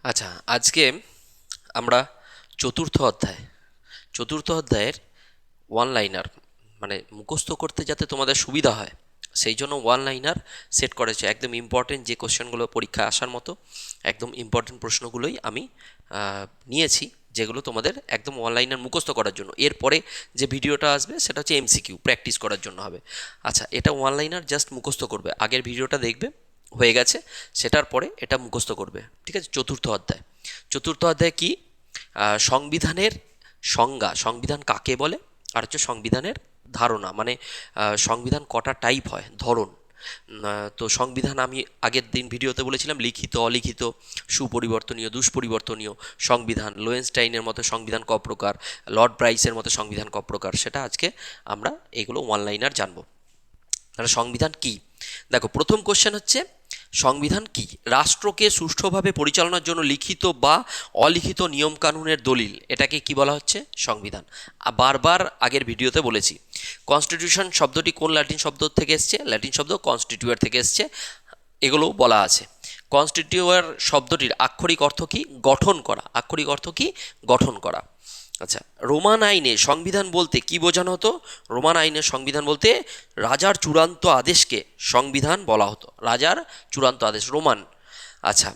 আচ্ছা, আজকে আমরা চতুর্থ অধ্যায়ের ওয়ান লাইনার মানে মুখস্থ করতে যাতে তোমাদের সুবিধা হয় সেই জন্য ওয়ান লাইনার সেট করেছে। একদম ইম্পর্টেন্ট যে কোশ্চেনগুলো পরীক্ষায় আসার মতো একদম ইম্পর্টেন্ট প্রশ্নগুলোই আমি নিয়েছি, যেগুলো তোমাদের একদম ওয়ান লাইনার মুখস্থ করার জন্য। এরপরে যে ভিডিওটা আসবে সেটা হচ্ছে এমসিকিউ প্র্যাকটিস করার জন্য হবে। আচ্ছা, এটা ওয়ান লাইনার জাস্ট মুখস্থ করবে, আগের ভিডিওটা দেখবে হয়ে গেছে, সেটার পরে এটা মুখস্থ করবে। ঠিক আছে, চতুর্থ অধ্যায় কি? সংবিধানের সংজ্ঞা, সংবিধান কাকে বলে, আর হচ্ছে সংবিধানের ধারণা, মানে সংবিধান কটা টাইপ হয়, ধরন। তো সংবিধান আমি আগের দিন ভিডিওতে বলেছিলাম লিখিত, অলিখিত, সুপরিবর্তনীয়, দুষ্পরিবর্তনীয় সংবিধান, লোয়েনস্টাইনের মতো সংবিধান ক প্রকার, লর্ড ব্রাইসের মতো সংবিধান ক প্রকার, সেটা আজকে আমরা এগুলো ওয়ান লাইনার জানবো। তাহলে সংবিধান কি? দেখো, প্রথম কোশ্চেন হচ্ছে সংবিধান কি? রাষ্ট্রকে সুষ্ঠুভাবে পরিচালনার জন্য লিখিত বা অলিখিত নিয়মকানুনের দলিল, এটাকে কি বলা হচ্ছে? সংবিধান। বারবার আগের ভিডিওতে বলেছি। কনস্টিটিউশন শব্দটি কোন ল্যাটিন শব্দ থেকে এসছে? ল্যাটিন শব্দ কনস্টিটিউয়ার থেকে এসছে, এগুলোও বলা আছে। কনস্টিটিউয়ার শব্দটির আক্ষরিক অর্থ কি? গঠন করা। আক্ষরিক অর্থ কি? গঠন করা। আচ্ছা, রোমান আইনে সংবিধান বলতে কি বোঝানো হতো? রোমান আইনে সংবিধান বলতে রাজার চূড়ান্ত আদেশকে সংবিধান বলা হতো। রাজার চূড়ান্ত আদেশ, রোমান। আচ্ছা,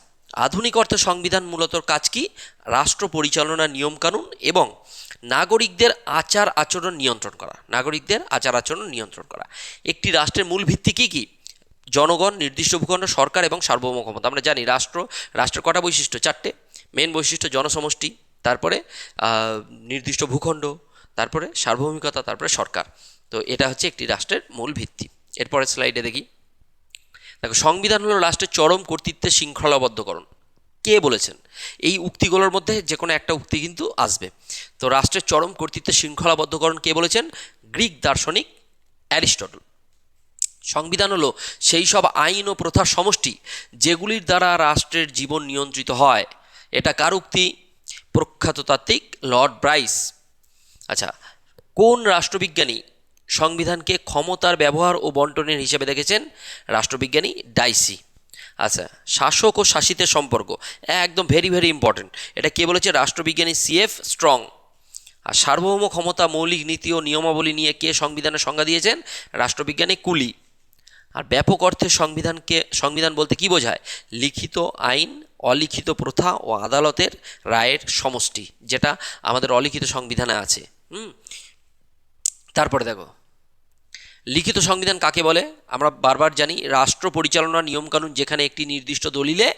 আধুনিক অর্থে সংবিধান মূলত কাজ কি? রাষ্ট্র পরিচালনার নিয়মকানুন এবং নাগরিকদের আচার আচরণ নিয়ন্ত্রণ করা। নাগরিকদের আচার আচরণ নিয়ন্ত্রণ করা। একটি রাষ্ট্রের মূল ভিত্তি কি কি? জনগণ, নির্দিষ্ট ভূখণ্ড, সরকার এবং সার্বভৌম ক্ষমতা। আমরা জানি রাষ্ট্রের কটা বৈশিষ্ট্য? চারটে। মেন বৈশিষ্ট্য জনসমষ্টি, তারপরে নির্দিষ্ট ভূখণ্ড, তারপরে সার্বভৌমিকতা, তারপরে সরকার। তো এটা হচ্ছে একটি রাষ্ট্রের মূল ভিত্তি। এরপরের স্লাইডে দেখি। দেখো, সংবিধান হলো রাষ্ট্রের চরম কর্তৃত্বের শৃঙ্খলাবদ্ধকরণ। কে বলেছেন? এই উক্তিগুলোর মধ্যে যে কোনো একটা উক্তি কিন্তু আসবে। তো রাষ্ট্রের চরম কর্তৃত্বের শৃঙ্খলাবদ্ধকরণ কে বলেছেন? গ্রিক দার্শনিক অ্যারিস্টটল। সংবিধান হলো সেই সব আইন ও প্রথার সমষ্টি যেগুলির দ্বারা রাষ্ট্রের জীবন নিয়ন্ত্রিত হয়। এটা কার উক্তি? প্রখ্যাত তাত্ত্বিক লর্ড ব্রাইস। আচ্ছা, কোন রাষ্ট্রবিজ্ঞানী সংবিধানকে ক্ষমতার ব্যবহার ও বন্টনের হিসেবে দেখেছেন? রাষ্ট্রবিজ্ঞানী ডাইসি। আচ্ছা, শাসক ও শাসিতের সম্পর্ক একদম ভেরি ভেরি ইম্পর্টেন্ট। এটা কে বলেছে? রাষ্ট্রবিজ্ঞানী সিএফ স্ট্রং। আর সার্বভৌম ক্ষমতা, মৌলিক নীতি ও নিয়মাবলী নিয়ে কে সংবিধানের সংজ্ঞা দিয়েছেন? রাষ্ট্রবিজ্ঞানী কুলি। আর ব্যাপক অর্থে সংবিধান বলতে কি বোঝায়? লিখিত আইন, অলিখিত প্রথা ও আদালতের রায়ের সমষ্টি, যেটা আমাদের অলিখিত সংবিধানে আছে। তারপরে দেখো, লিখিত সংবিধান কাকে বলে? আমরা বারবার জানি রাষ্ট্র পরিচালনার নিয়মকানুন যেখানে একটি নির্দিষ্ট দলিলে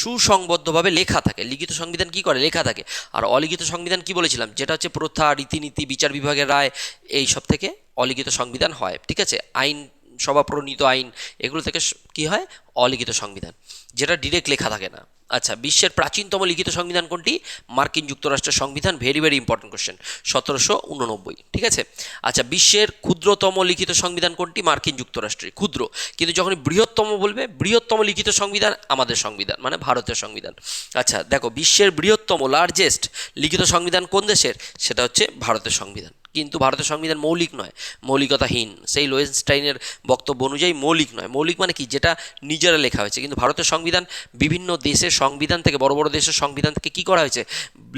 সুসংবদ্ধভাবে লেখা থাকে। লিখিত সংবিধান কি করে? লেখা থাকে। আর অলিখিত সংবিধান কি বলেছিলাম? যেটা হচ্ছে প্রথা, রীতিনীতি, বিচার বিভাগের রায়, এই সব থেকে অলিখিত সংবিধান হয়। ঠিক আছে, আইন সভা প্রণীত আইন, এগুলো থেকে কি হয়? অলিখিত সংবিধান, যেটা ডিরেক্ট লেখা থাকে না। আচ্ছা, বিশ্বের প্রাচীনতম লিখিত সংবিধান কোনটি? মার্কিন যুক্তরাষ্ট্রের সংবিধান। Very very important question, 1789। ঠিক আছে। আচ্ছা, বিশ্বের ক্ষুদ্রতম লিখিত সংবিধান কোনটি? মার্কিন যুক্তরাষ্ট্রের। ক্ষুদ্র, কিন্তু যখন বৃহত্তম বলবে, বৃহত্তম লিখিত সংবিধান আমাদের সংবিধান, মানে ভারতের সংবিধান। আচ্ছা দেখো, বিশ্বের বৃহত্তম লার্জেস্ট লিখিত সংবিধান কোন দেশের? সেটা হচ্ছে ভারতের সংবিধান। কিন্তু ভারতের সংবিধান মৌলিক নয়, মৌলিকতাহীন। সেই লোয়েনস্টাইনের বক্তব্য অনুযায়ী মৌলিক নয়। মৌলিক মানে কি? যেটা নিজেরা লেখা হয়েছে। কিন্তু ভারতের সংবিধান বিভিন্ন দেশের সংবিধান থেকে, বড় বড় দেশের সংবিধান থেকে কী করা হয়েছে?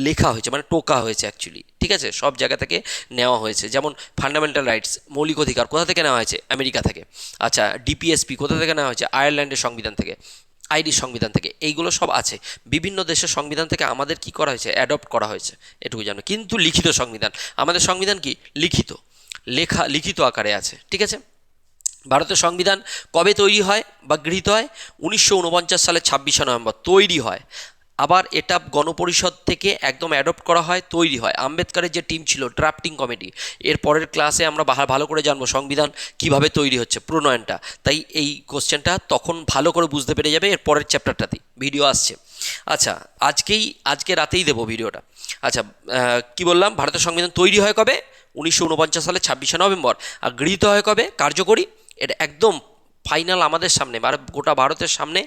লেখা হয়েছে, মানে টোকা হয়েছে অ্যাকচুয়ালি। ঠিক আছে, সব জায়গা থেকে নেওয়া হয়েছে। যেমন ফান্ডামেন্টাল রাইটস, মৌলিক অধিকার, কোথা থেকে নেওয়া হয়েছে? আমেরিকা থেকে। আচ্ছা, ডিপিএসপি কোথা থেকে নেওয়া হয়েছে? আয়ারল্যান্ডের সংবিধান থেকে, আইরিশ সংবিধান থেকে। এইগুলো সব আছে। বিভিন্ন দেশের সংবিধান থেকে আমাদের কি করা হয়েছে? অ্যাডপ্ট করা হয়েছে, এটুকু জানো। কিন্তু লিখিত সংবিধান, আমাদের সংবিধান কি? লিখিত, লিখিত আকারে আছে। ঠিক আছে। ভারতের সংবিধান কবে তৈরি হয় বা গৃহীত হয়? 1949 সালের 26শে নভেম্বর তৈরি হয়। আবার এটা গণপরিষদ থেকে একদম অ্যাডপ্ট করা হয়, তৈরি হয়। আম্বেদকরের যে টিম ছিল, ড্রাফটিং কমিটি, এর পরের ক্লাসে আমরা ভালো করে জানবো সংবিধান কিভাবে তৈরি হচ্ছে, প্রণয়নটা। তাই এই কোশ্চেনটা তখন ভালো করে বুঝতে পেরে যাবে এর পরের চ্যাপ্টারটাতেই, ভিডিও আসছে। আচ্ছা, আজকে রাতেই দেবো ভিডিওটা। আচ্ছা, কি বললাম? ভারতের সংবিধান তৈরি হয় কবে? 1949 সালের 26শে নভেম্বর। আর গৃহীত হয় কবে? কার্যকরী, এটা একদম ফাইনাল আমাদের সামনে গোটা ভারতের সামনে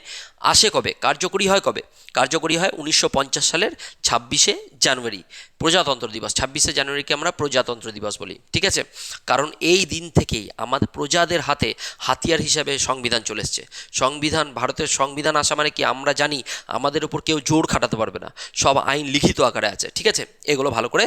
আসে কবে, কার্যকরী হয় কবে? কার্যকরী হয় 1950 সালের 26শে জানুয়ারি, প্রজাতন্ত্র দিবস। 26শে জানুয়ারিকে আমরা প্রজাতন্ত্র দিবস বলি, ঠিক আছে? কারণ এই দিন থেকেই আমাদের প্রজাদের হাতে হাতিয়ার হিসাবে সংবিধান চলে এসছে। সংবিধান, ভারতের সংবিধান আসা মানে কি, আমরা জানি আমাদের উপর কেউ জোর খাটাতে পারবে না, সব আইন লিখিত আকারে আছে, ঠিক আছে? এগুলো ভালো করে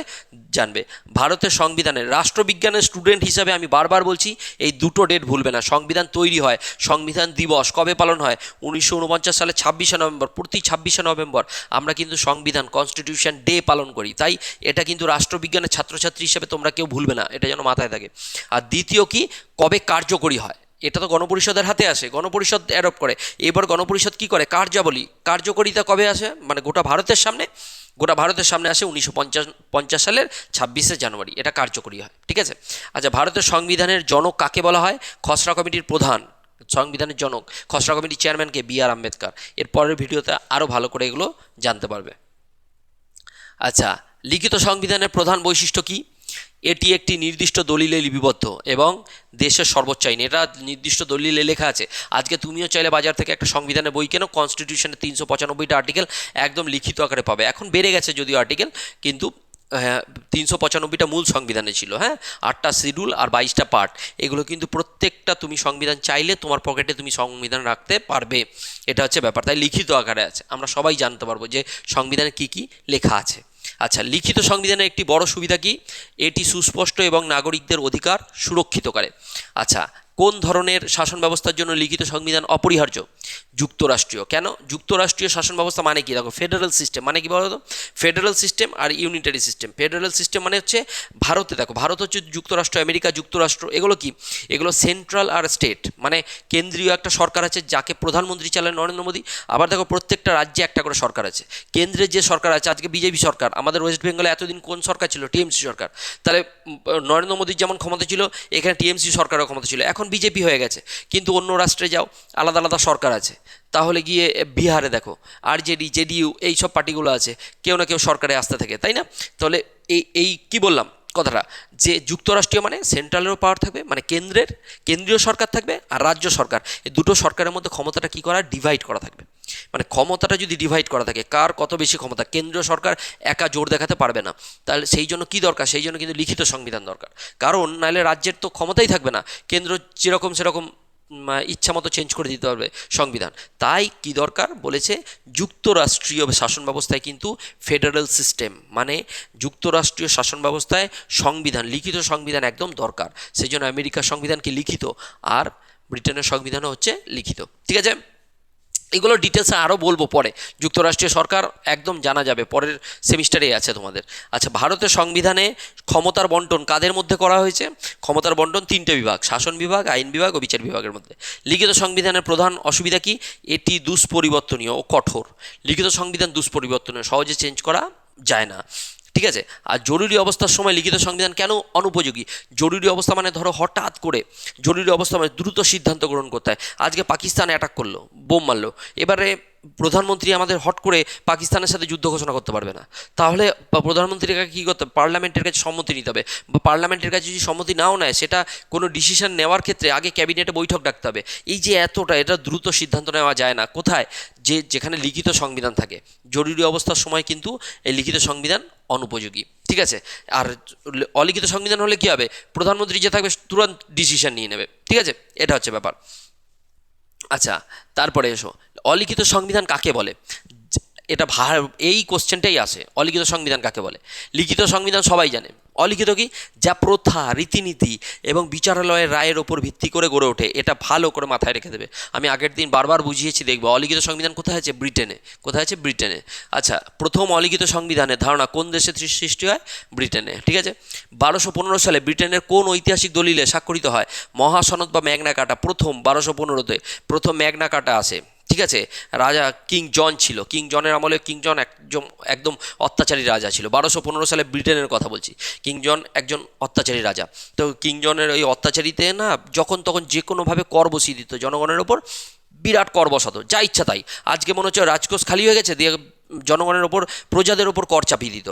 জানবে। ভারতের সংবিধানের রাষ্ট্রবিজ্ঞানের স্টুডেন্ট হিসাবে আমি বারবার বলছি, এই দুটো ডেট ভুলবে না। সংবিধান তৈরি হয়, সংবিধান দিবস কবে পালন হয়? 1949 সালে 26শে নভেম্বর। প্রতি 26শে নভেম্বর আমরা কিন্তু সংবিধান, কনস্টিটিউশন ডে পালন করি। তাই এটা কিন্তু রাষ্ট্রবিজ্ঞানের ছাত্রছাত্রী হিসেবে তোমরা কেউ ভুলবে না, এটা যেন মাথায় থাকে। আর দ্বিতীয় কি, কবে কার্যকরী হয়? এটা তো গণপরিষদের হাতে আসে, গণপরিষদ অ্যাডপ্ট করে। এবার গণপরিষদ কি করে, কার্যাবলী, কার্যকরিতা কবে আসে, মানে গোটা ভারতের সামনে আসে 1950 সালের 26শে জানুয়ারি, এটা কার্যকরী হয়, ঠিক আছে? আচ্ছা, ভারতের সংবিধানের জনক কাকে বলা হয়? খসড়া কমিটির প্রধান, সংবিধানের জনক, খসড়া কমিটির চেয়ারম্যানকে বি.আর. আম্বেদকর। এর পরের ভিডিওতে আরও ভালো করে এগুলো জানতে পারবে। আচ্ছা, লিখিত সংবিধানের প্রধান বৈশিষ্ট্য কি? এটি একটি নির্দিষ্ট দলিলে লিপিবদ্ধ এবং দেশের সর্বোচ্চ আইন। এটা নির্দিষ্ট দলিলে লেখা আছে। আজকে তুমিও চাইলে বাজার থেকে একটা সংবিধানের বই কেনো, কনস্টিটিউশনের 395টা আর্টিকেল একদম লিখিত আকারে পাবে। এখন বেড়ে গেছে যদিও আর্টিকেল, কিন্তু হ্যাঁ, 395টা মূল সংবিধানে ছিল। হ্যাঁ, 8টা শিডিউল আর 22টা পার্ট, এগুলো কিন্তু প্রত্যেকটা তুমি সংবিধান চাইলে তোমার পকেটে তুমি সংবিধান রাখতে পারবে। এটা হচ্ছে ব্যাপার, তাই লিখিত আকারে আছে, আমরা সবাই জানতে পারবো যে সংবিধানে কি কি লেখা আছে। আচ্ছা, লিখিত সংবিধানের একটি বড় সুবিধা কি? এটি সুস্পষ্ট এবং নাগরিকদের অধিকার সুরক্ষিত করে। আচ্ছা, কোন ধরনের শাসন ব্যবস্থার জন্য লিখিত সংবিধান অপরিহার্য? যুক্তরাষ্ট্রীয়। কেন? যুক্তরাষ্ট্রীয় শাসন ব্যবস্থা মানে কি? দেখো, ফেডারেল সিস্টেম মানে কি বলো তো? ফেডারেল সিস্টেম আর ইউনিটারি সিস্টেম। ফেডারেল সিস্টেম মানে হচ্ছে ভারতে, দেখো ভারত হচ্ছে যুক্তরাষ্ট্র, আমেরিকা যুক্তরাষ্ট্র, এগুলো কি? এগুলো সেন্ট্রাল আর স্টেট, মানে কেন্দ্রীয় একটা সরকার আছে যাকে প্রধানমন্ত্রী চালান নরেন্দ্র মোদী। আবার দেখো, প্রত্যেকটা রাজ্যে একটা করে সরকার আছে। কেন্দ্রের যে সরকার আছে, আজকে বিজেপি সরকার, আমাদের ওয়েস্ট বেঙ্গলে এতদিন কোন সরকার ছিল? টিএমসি সরকার। তাহলে নরেন্দ্র মোদীর যেমন ক্ষমতা ছিল, এখানে টিএমসি সরকারের ক্ষমতা ছিল। এখন বিজেপি হয়ে গেছে, কিন্তু অন্য রাষ্ট্রে যাও, আলাদা আলাদা সরকার আছে। তাহলে গিয়ে বিহারে দেখো আরজেডি, জেডিইউ, এই সব পার্টিগুলো আছে, কেউ না কেউ সরকারে আসতে থাকে, তাই না? তাহলে এই কি বললাম কথাটা, যে যুক্তরাষ্ট্রীয় মানে সেন্ট্রালেরও পাওয়ার থাকবে, মানে কেন্দ্রীয় সরকার থাকবে, আর রাজ্য সরকার, এই দুটো সরকারের মধ্যে ক্ষমতাটা কী করা, ডিভাইড করা থাকবে। মানে ক্ষমতাটা যদি ডিভাইড করা থাকে, কার কত বেশি ক্ষমতা, কেন্দ্রীয় সরকার একা জোর দেখাতে পারবে না। তাহলে সেই জন্য কী দরকার? সেই জন্য কিন্তু লিখিত সংবিধান দরকার। কারণ নাহলে রাজ্যের তো ক্ষমতাই থাকবে না, কেন্দ্র যেরকম সেরকম ইচ্ছা মতো চেঞ্জ করে দিতে পারবে সংবিধান। তাই কি দরকার বলেছে, যুক্তরাষ্ট্রীয় শাসন ব্যবস্থায় কিন্তু ফেডারেল সিস্টেম, মানে যুক্তরাষ্ট্রীয় শাসন ব্যবস্থায় সংবিধান, লিখিত সংবিধান একদম দরকার। সেই জন্য আমেরিকার সংবিধান কি লিখিত, আর ব্রিটেনের সংবিধানও হচ্ছে লিখিত, ঠিক আছে? এগুলো ডিটেলসে আরও বলবো পরে, যুক্তরাষ্ট্রীয় সরকার একদম জানা যাবে, পরের সেমিস্টারেই আছে তোমাদের। আচ্ছা, ভারতের সংবিধানে ক্ষমতার বন্টন কাদের মধ্যে করা হয়েছে? ক্ষমতার বন্টন 3টে বিভাগ, শাসন বিভাগ, আইন বিভাগ ও বিচার বিভাগের মধ্যে। লিখিত সংবিধানের প্রধান অসুবিধা কি? এটি দুষ্পরিবর্তনীয় ও কঠোর। লিখিত সংবিধান দুষ্পরিবর্তনীয়, সহজে চেঞ্জ করা যায় না, ঠিক আছে? আর জরুরি অবস্থার সময় লিখিত সংবিধান কেন অনুপযোগী? জরুরি অবস্থা মানে ধরো হঠাৎ করে, জরুরি অবস্থা মানে দ্রুত সিদ্ধান্ত গ্রহণ করতে হয়। আজকে পাকিস্তান অ্যাটাক করলো, বোম মারলো, এবারে প্রধানমন্ত্রী আমাদের হট করে পাকিস্তানের সাথে যুদ্ধ ঘোষণা করতে পারবে না। তাহলে প্রধানমন্ত্রীর কাছে কী করতে হবে? পার্লামেন্টের কাছে সম্মতি নিতে হবে, বা পার্লামেন্টের কাছে যদি সম্মতি নাও নেয়, সেটা কোনো ডিসিশন নেওয়ার ক্ষেত্রে আগে ক্যাবিনেটে বৈঠক ডাকতে হবে। এই যে এটা দ্রুত সিদ্ধান্ত নেওয়া যায় না, কোথায়? যেখানে লিখিত সংবিধান থাকে। জরুরি অবস্থার সময় কিন্তু এই লিখিত সংবিধান অনুপযোগী, ঠিক আছে? আর অলিখিত সংবিধান হলে কী হবে? প্রধানমন্ত্রী যে থাকবে তুরন্ত ডিসিশন নিয়ে নেবে, ঠিক আছে? এটা হচ্ছে ব্যাপার। আচ্ছা, তারপরে এসো, অলিখিত সংবিধান কাকে বলে? এটা এই কোশ্চেনটাই আসে, অলিখিত সংবিধান কাকে বলে? লিখিত সংবিধান সবাই জানে। অলিখিত কি? যা প্রথা, রীতিনীতি এবং বিচারালয়ের রায়ের ওপর ভিত্তি করে গড়ে ওঠে। এটা ভালো করে মাথায় রেখে দেবে, আমি আগের দিন বারবার বুঝিয়েছি, দেখবো। অলিখিত সংবিধান কোথায় আছে? ব্রিটেনে। কোথায় আছে? ব্রিটেনে। আচ্ছা, প্রথম অলিখিত সংবিধানের ধারণা কোন দেশে সৃষ্টি হয়? ব্রিটেনে, ঠিক আছে? 1215 সালে ব্রিটেনের কোন ঐতিহাসিক দলিলে স্বাক্ষরিত হয়? মহাসনদ বা ম্যাগনা কার্টা। প্রথম 1215-তে প্রথম ম্যাগনা কার্টা আসে, ঠিক আছে? রাজা কিং জন ছিল, কিং জনের আমলে, কিং জন একদম অত্যাচারী রাজা ছিল। 1215 সালে ব্রিটেনের কথা বলছি। কিং জন একজন অত্যাচারী রাজা। তো কিং জনের ওই অত্যাচারীতে না, যখন তখন যে কোনোভাবে কর বসিয়ে দিত জনগণের ওপর, বিরাট কর বসাতো, যা ইচ্ছা তাই। আজকে মনে হচ্ছে রাজকোষ খালি হয়ে গেছে, দিয়ে জনগণের ওপর, প্রজাদের ওপর কর চাপিয়ে দিত।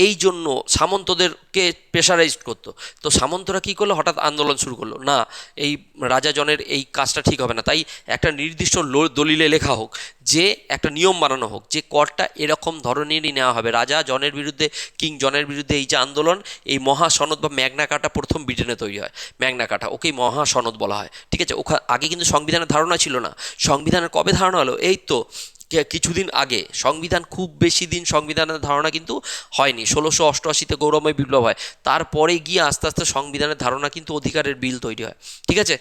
এই জন্য সামন্তদেরকে প্রেশারাইজ করতো। তো সামন্তরা কী করলো, হঠাৎ আন্দোলন শুরু করলো, না এই রাজা জনের এই কাজটা ঠিক হবে না, তাই একটা নির্দিষ্ট দলিলে লেখা হোক, যে একটা নিয়ম বানানো হোক যে করটা এরকম ধরনেরই নেওয়া হবে। রাজা জনের বিরুদ্ধে, কিং জনের বিরুদ্ধে এই যে আন্দোলন, এই মহাসনদ বা ম্যাগনা কার্টা প্রথম ব্রিটেনে তৈরি হয়। ম্যাগনা কার্টা, ওকেই মহাসনদ বলা হয়। ঠিক আছে, আগে কিন্তু সংবিধানের ধারণা ছিল না। সংবিধানের কবে ধারণা হলো, এই তো কিছুদিন আগে। সংবিধান খুব বেশি দিন সংবিধানের ধারণা কিন্তু হয়নি। 1688-তে গৌরবময় বিপ্লব হয়, তারপরে গিয়ে আস্তে আস্তে সংবিধানের ধারণা কিন্তু অধিকারের বিল তৈরি হয়। ঠিক আছে,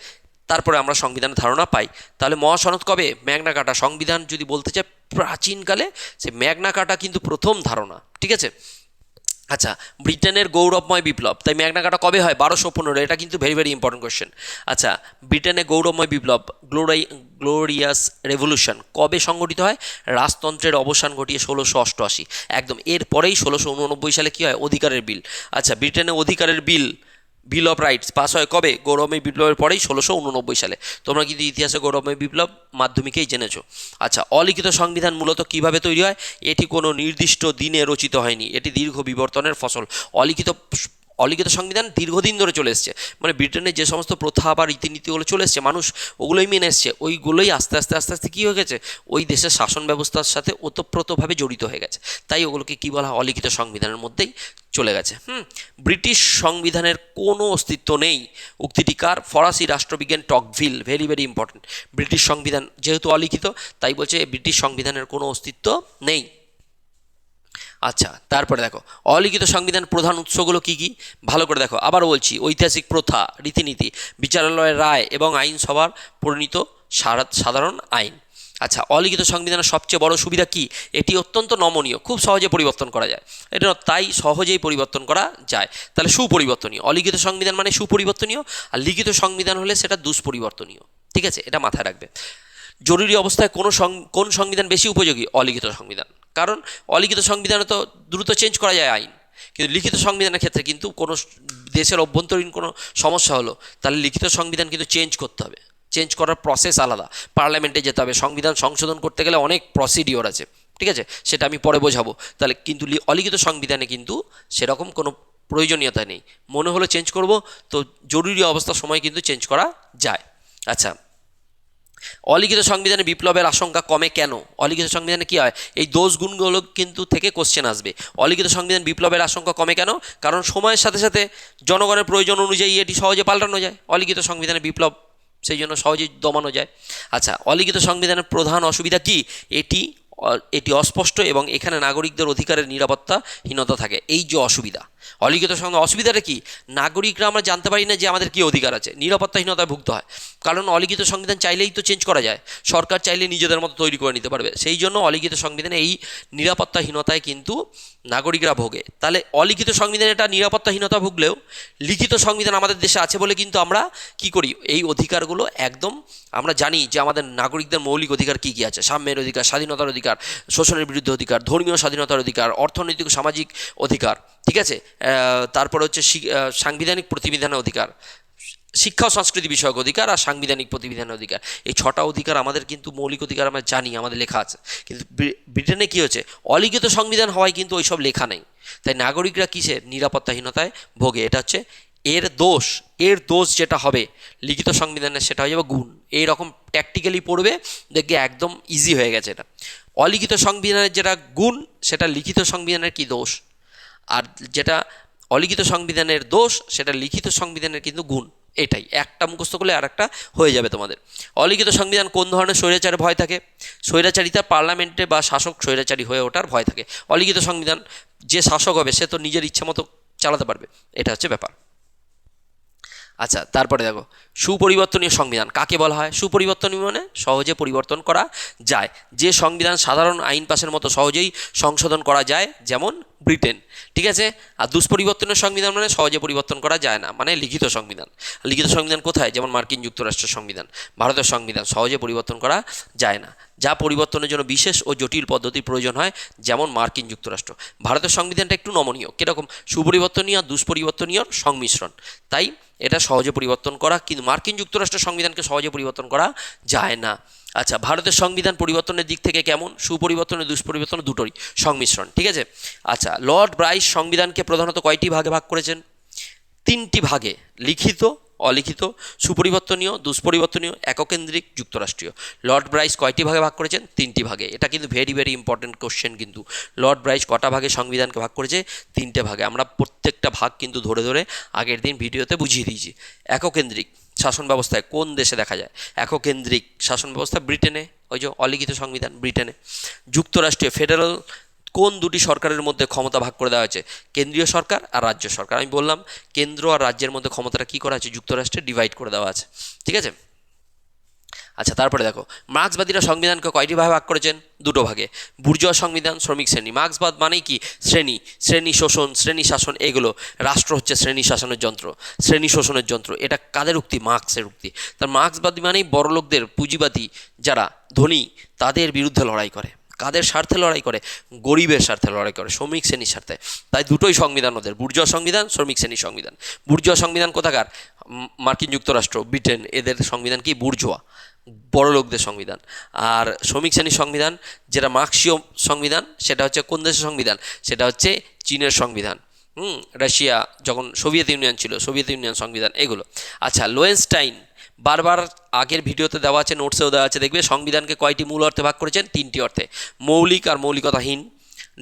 তারপরে আমরা সংবিধানের ধারণা পাই। তাহলে মহাসনদ কবে, ম্যাগনা কার্টা। সংবিধান যদি বলতে চাই প্রাচীনকালে, সে ম্যাগনা কার্টা কিন্তু প্রথম ধারণা। ঠিক আছে, আচ্ছা, ব্রিটেনের গৌরবময় বিপ্লব, তাই ম্যাগনা কার্টা কবে হয়, 1215। এটা কিন্তু ভেরি ভেরি ইম্পর্টেন্ট কোয়েশ্চেন। আচ্ছা, ব্রিটেনের গৌরবময় বিপ্লব, গ্লোরিয়াস রেভলিউশন কবে সংগঠিত হয়, রাজতন্ত্রের অবসান ঘটিয়ে 1688। একদম এরপরেই 1689 সালে কী হয়, অধিকারের বিল। আচ্ছা, ব্রিটেনের অধিকারের বিল অফ রাইটস পাস হয় কবে, গৌরবময় বিপ্লবের পরেই 1689 সালে। তোমরা কিন্তু ইতিহাসে গৌরবময় বিপ্লব মাধ্যমিকেই জেনেছো। আচ্ছা, অলিখিত সংবিধান মূলত কিভাবে তৈরি হয়, এটি কোনো নির্দিষ্ট দিনে রচিত হয়নি, এটি দীর্ঘ বিবর্তনের ফসল। অলিখিত সংবিধান দীর্ঘদিন ধরে চলে এসছে, মানে ব্রিটেনের যে সমস্ত প্রথা বা রীতিনীতিগুলো চলে এসছে, মানুষ ওগুলোই মেনে এসছে, ওইগুলোই আস্তে আস্তে আস্তে আস্তে কী হয়ে গেছে, ওই দেশের শাসন ব্যবস্থার সাথে ওতপ্রোতভাবে জড়িত হয়ে গেছে। তাই ওগুলোকে কী বলা হয়, অলিখিত সংবিধানের মধ্যেই চলে গেছে। ব্রিটিশ সংবিধানের কোনো অস্তিত্ব নেই, উক্তিটি কার, ফরাসি রাষ্ট্রবিজ্ঞান Tocqueville. Very very important. British সংবিধান যেহেতু অলিখিত, তাই বলছে ব্রিটিশ সংবিধানের কোনো অস্তিত্ব নেই। আচ্ছা, তারপরে দেখো অলিখিত সংবিধান প্রধান উৎসগুলো কী কী, ভালো করে দেখো। আবার বলছি, ঐতিহাসিক প্রথা, রীতিনীতি, বিচারালয়ের রায় এবং আইনসভার পরিণীত সাধারণ আইন। আচ্ছা, অলিখিত সংবিধানের সবচেয়ে বড় সুবিধা কি, এটি অত্যন্ত নমনীয়, খুব সহজে পরিবর্তন করা যায়। এটা তাই সহজেই পরিবর্তন করা যায়। তাহলে সুপরিবর্তনীয়, অলিখিত সংবিধান মানে সুপরিবর্তনীয়, আর লিখিত সংবিধান হলে সেটা দুষ্পরিবর্তনীয়। ঠিক আছে, এটা মাথায় রাখবে। জরুরি অবস্থায় কোন সংবিধান বেশি উপযোগী, অলিখিত সংবিধান। কারণ অলিখিত সংবিধানে তো দ্রুত চেঞ্জ করা যায় আইন, কিন্তু লিখিত সংবিধানের ক্ষেত্রে কিন্তু কোনো দেশের অভ্যন্তরীণ কোনো সমস্যা হলো, তাহলে লিখিত সংবিধান কিন্তু চেঞ্জ করতে হবে। চেঞ্জ করার প্রসেস আলাদা, পার্লামেন্টে যেতে হবে, সংবিধান সংশোধন করতে গেলে অনেক প্রসিডিওর আছে। ঠিক আছে, সেটা আমি পরে বোঝাবো। তাহলে কিন্তু অলিখিত সংবিধানে কিন্তু সেরকম কোনো প্রয়োজনীয়তা নেই। মনে হলো চেঞ্জ করব, তো জরুরি অবস্থার সময় কিন্তু চেঞ্জ করা যায়। আচ্ছা, অলিখিত সংবিধানে বিপ্লবের আশঙ্কা কমে কেন, অলিখিত সংবিধানে কী হয়, এই দোষ গুণগুলো কিন্তু থেকে কোশ্চেন আসবে। অলিখিত সংবিধান বিপ্লবের আশঙ্কা কমে কেন, কারণ সময়ের সাথে সাথে জনগণের প্রয়োজন অনুযায়ী এটি সহজে পাল্টানো যায়। অলিখিত সংবিধানে বিপ্লব সেই জন্য সহজেই দমানো যায়। আচ্ছা, অলিখিত সংবিধানের প্রধান অসুবিধা কি, এটি অস্পষ্ট এবং এখানে নাগরিকদের অধিকারের নিরাপত্তাহীনতা থাকে। এই যে অসুবিধা, অলিখিত অসুবিধাটা কি, নাগরিকরা আমরা জানতে পারি না যে আমাদের কী অধিকার আছে, নিরাপত্তাহীনতায় ভুগতে হয়। কারণ অলিখিত সংবিধান চাইলেই তো চেঞ্জ করা যায়, সরকার চাইলে নিজেদের মতো তৈরি করে নিতে পারবে। সেই জন্য অলিখিত সংবিধানে এই নিরাপত্তাহীনতায় কিন্তু নাগরিকরা ভোগে। তাহলে অলিখিত সংবিধানে এটা নিরাপত্তাহীনতা ভুগলেও লিখিত সংবিধান আমাদের দেশে আছে বলে কিন্তু আমরা কি করি, এই অধিকারগুলো একদম আমরা জানি যে আমাদের নাগরিকদের মৌলিক অধিকার কী কী আছে, সাম্যের অধিকার, স্বাধীনতার অধিকার, শোষণের বিরুদ্ধে অধিকার, ধর্মীয় স্বাধীনতার অধিকার, অর্থনৈতিক সামাজিক অধিকার। ঠিক আছে, তারপরে হচ্ছে সাংবিধানিক প্রতিবিধানের অধিকার, শিক্ষা ও সংস্কৃতি বিষয়ক অধিকার, আর সাংবিধানিক প্রতিবিধানের অধিকার। এই 6টা অধিকার আমাদের কিন্তু মৌলিক অধিকার আমরা জানি, আমাদের লেখা আছে। কিন্তু ব্রিটেনে কী হচ্ছে, অলিখিত সংবিধান হওয়ায় কিন্তু ওইসব লেখা নেই, তাই নাগরিকরা কিসের নিরাপত্তাহীনতায় ভোগে। এটা হচ্ছে এর দোষ যেটা হবে লিখিত সংবিধানের, সেটা হয়ে যাবে গুণ। এইরকম ট্যাকটিক্যালি পড়বে, দেখবে একদম ইজি হয়ে গেছে এটা। অলিখিত সংবিধানের যেটা গুণ, সেটা লিখিত সংবিধানের কি দোষ, আর যেটা অলিখিত সংবিধানের দোষ, সেটা লিখিত সংবিধানের কিন্তু গুণ। এটাই একটা মুখস্থ করলে আর একটা হয়ে যাবে তোমাদের। অলিখিত সংবিধান কোন ধরনের স্বৈরাচারের ভয় থাকে, স্বৈরাচারিতা, পার্লামেন্টে বা শাসক স্বৈরাচারী হয়ে ওঠার ভয় থাকে। অলিখিত সংবিধান, যে শাসক হবে সে তো নিজের ইচ্ছা মতো চালাতে পারবে, এটা হচ্ছে ব্যাপার। আচ্ছা, তারপরে দেখো সুপরিবর্তনীয় সংবিধান কাকে বলা হয়, সুপরিবর্তনীয় মানে সহজে পরিবর্তন করা যায়, যে সংবিধান সাধারণ আইন পাসের মতো সহজেই সংশোধন করা যায়, যেমন ব্রিটেন। ঠিক আছে, আর দুষ্পরিবর্তনীয় সংবিধান মানে সহজে পরিবর্তন করা যায় না, মানে লিখিত সংবিধান। লিখিত সংবিধান কোথায়, যেমন মার্কিন যুক্তরাষ্ট্রের সংবিধান, ভারতের সংবিধান সহজে পরিবর্তন করা যায় না, যা পরিবর্তনের জন্য বিশেষ ও জটিল পদ্ধতির প্রয়োজন হয়, যেমন মার্কিন যুক্তরাষ্ট্র। ভারতের সংবিধানটা একটু নমনীয়, কীরকম, সুপরিবর্তনীয় আর দুষ্পরিবর্তনীয় সংমিশ্রণ, তাই এটা সহজে পরিবর্তন করা, কিন্তু মার্কিন যুক্তরাষ্ট্রের সংবিধানকে সহজে পরিবর্তন করা যায় না। আচ্ছা, ভারতের সংবিধান পরিবর্তনের দিক থেকে কেমন? সুপরিবর্তন ও দুষ্পরিবর্তন দুটোরই সংমিশ্রণ, ঠিক আছে। আচ্ছা, লর্ড ব্রাইস সংবিধানকে প্রধানত কয়টি ভাগে ভাগ করেছেন? 3টি ভাগে, লিখিত, অলিখিত, সুপরিবর্তনীয়, দুষ্পরিবর্তনীয়, এককেন্দ্রিক, যুক্তরাষ্ট্রীয়। লর্ড ব্রাইস কয়টি ভাগে ভাগ করেছেন? 3টি ভাগে। এটা কিন্তু ভেরি ভেরি ইম্পর্টেন্ট কোশ্চেন কিন্তু। লর্ড ব্রাইস কটা ভাগে সংবিধানকে ভাগ করেছে? 3টে ভাগে। আমরা প্রত্যেকটা ভাগ কিন্তু ধরে ধরে আগের দিন ভিডিওতে বুঝিয়ে দিয়েছি। এককেন্দ্রিক শাসন ব্যবস্থায় কোন দেশে দেখা যায়? এককেন্দ্রিক শাসন ব্যবস্থা ব্রিটেনে, ওই যে অলিখিত সংবিধান ব্রিটেনে। যুক্তরাষ্ট্রীয় ফেডারেল কোন দুটি সরকারের মধ্যে ক্ষমতা ভাগ করে দেওয়া হয়েছে? কেন্দ্রীয় সরকার আর রাজ্য সরকার। আমি বললাম কেন্দ্র আর রাজ্যের মধ্যে ক্ষমতাটা কী করা আছে? যুক্তরাষ্ট্রে ডিভাইড করে দেওয়া আছে, ঠিক আছে। আচ্ছা, তারপরে দেখো, মার্ক্সবাদীরা সংবিধানকে কয়টি ভাগে ভাগ করেছেন? 2টো ভাগে। বুর্জোয়া সংবিধান, শ্রমিক শ্রেণী। মার্ক্সবাদ মানেই কি? শ্রেণী, শ্রেণী শোষণ, শ্রেণী শাসন, এগুলো। রাষ্ট্র হচ্ছে শ্রেণী শাসনের যন্ত্র, শ্রেণী শোষণের যন্ত্র। এটা কাদের উক্তি? মার্ক্সের উক্তি। তার মার্ক্সবাদী মানেই বড়লোকদের, পুঁজিবাদী যারা ধনী তাদের বিরুদ্ধে লড়াই করে। কাদের স্বার্থে লড়াই করে? গরিবের স্বার্থে লড়াই করে, শ্রমিক শ্রেণীর স্বার্থে। তাই দুটোই সংবিধান ওদের, বুর্জোয়া সংবিধান, শ্রমিক শ্রেণীর সংবিধান। বুর্জোয়া সংবিধান কোথাকার? মার্কিন যুক্তরাষ্ট্র, ব্রিটেন, এদের সংবিধান কি? বুর্জোয়া, বড় লোকদের সংবিধান। আর শ্রমিক শ্রেণীর সংবিধান যেটা মার্ক্সীয় সংবিধান, সেটা হচ্ছে কোন দেশের সংবিধান? সেটা হচ্ছে চীনের সংবিধান। রাশিয়া যখন সোভিয়েত ইউনিয়ন ছিল, সোভিয়েত ইউনিয়ন সংবিধান, এগুলো। আচ্ছা, লোয়েনস্টাইন বারবার আগের ভিডিওতে দেওয়া আছে, নোটসেও দেওয়া আছে, দেখবে সংবিধানকে কয়টি মূল অর্থে ভাগ করেছেন? 3টি অর্থে। মৌলিক আর মৌলিকতাহীন,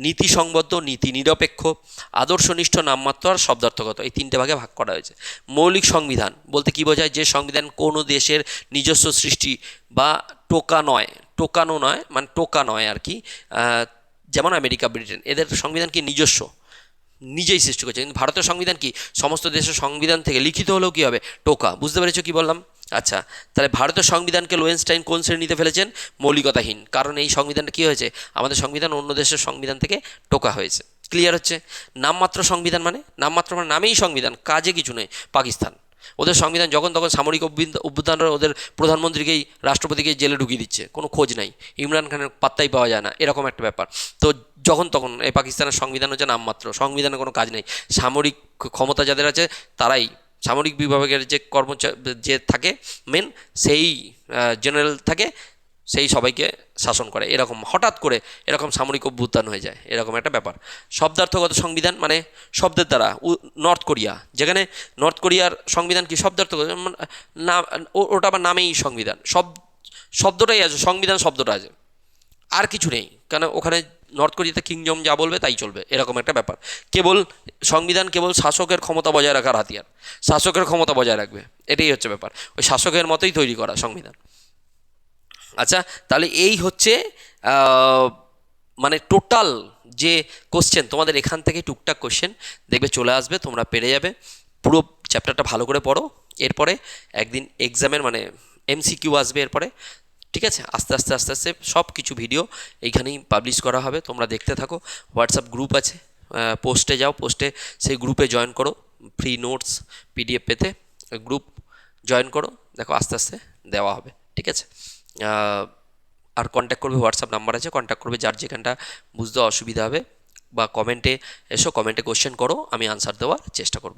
নীতি সংবদ্ধ, নীতি নিরপেক্ষ, আদর্শনিষ্ঠ, নামমাত্র আর শব্দার্থগত, এই 3টে ভাগে ভাগ করা হয়েছে। মৌলিক সংবিধান বলতে কি বোঝায়? যে সংবিধান কোনো দেশের নিজস্ব সৃষ্টি বা টোকানো নয়, মানে টোকা নয় আর কি। যেমন আমেরিকা, ব্রিটেন, এদের সংবিধান কি? নিজস্ব, নিজেই সৃষ্টি করছে। কিন্তু ভারতের সংবিধান কি? সমস্ত দেশের সংবিধান থেকে লিখিত হলেও কী হবে? টোকা। বুঝতে পেরেছো কি বললাম? আচ্ছা, তাহলে ভারতের সংবিধানকে লোয়েনস্টাইন কোন শ্রেণীতে ফেলেছেন? মৌলিকতাহীন। কারণ এই সংবিধানটা কী হয়েছে? আমাদের সংবিধান অন্য দেশের সংবিধান থেকে টোকা হয়েছে। ক্লিয়ার হচ্ছে? নামমাত্র সংবিধান মানে? নামমাত্র মানে নামেই সংবিধান, কাজে কিছু নেই। পাকিস্তান, ওদের সংবিধান যখন তখন সামরিক অভ্যুত্থানরা ওদের প্রধানমন্ত্রীকেই, রাষ্ট্রপতিকেই জেলে ঢুকিয়ে দিচ্ছে, কোনো খোঁজ নাই। ইমরান খানের পাত্তাই পাওয়া যায় না, এরকম একটা ব্যাপার। তো যখন তখন এই পাকিস্তানের সংবিধান হচ্ছে নামমাত্র, সংবিধানে কোনো কাজ নেই। সামরিক ক্ষমতা যাদের আছে তারাই, সামরিক বিভাগের যে কর্মচারী যে থাকে মেন, সেই জেনারেল থাকে, সেই সবাইকে শাসন করে। এরকম হঠাৎ করে এরকম সামরিক অভ্যুত্থান হয়ে যায়, এরকম একটা ব্যাপার। শব্দার্থগত সংবিধান মানে শব্দের দ্বারা। নর্থ কোরিয়া, যেখানে নর্থ কোরিয়ার সংবিধান কি? শব্দার্থগত না, ওটা আবার নামেই সংবিধান, শব্দটাই আছে, সংবিধান শব্দটা আছে, আর কিছু নেই। কারণ ওখানে নর্থ কোরিয়াতে কিংজম যা বলবে তাই চলবে, এরকম একটা ব্যাপার। কেবল সংবিধান কেবল শাসকের ক্ষমতা বজায় রাখার হাতিয়ার, শাসকের ক্ষমতা বজায় রাখবে, এটাই হচ্ছে ব্যাপার। ওই শাসকের মতোই তৈরি করা সংবিধান। আচ্ছা, তাহলে এই হচ্ছে মানে টোটাল যে কোশ্চেন তোমাদের এখান থেকে টুকটাক কোশ্চেন দেখবে চলে আসবে, তোমরা পেরে যাবে। পুরো চ্যাপ্টারটা ভালো করে পড়ো, এরপরে একদিন এক্সামের মানে MCQ আসবে এরপরে, ঠিক আছে। আস্তে আস্তে আস্তে আস্তে সব কিছু ভিডিও এইখানেই পাবলিশ করা হবে, তোমরা দেখতে থাকো। হোয়াটসঅ্যাপ গ্রুপ আছে, পোস্টে যাও, পোস্টে সেই গ্রুপে জয়েন করো, ফ্রি নোটস PDF পেতে গ্রুপ জয়েন করো, দেখো আস্তে আস্তে দেওয়া হবে, ঠিক আছে। আর কন্ট্যাক্ট করবে, হোয়াটসঅ্যাপ নাম্বার আছে, কন্ট্যাক্ট করবে যার যেখানটা বুঝতে অসুবিধা হবে, বা কমেন্টে এসো, কমেন্টে কোশ্চেন করো, আমি আনসার দেওয়ার চেষ্টা করব।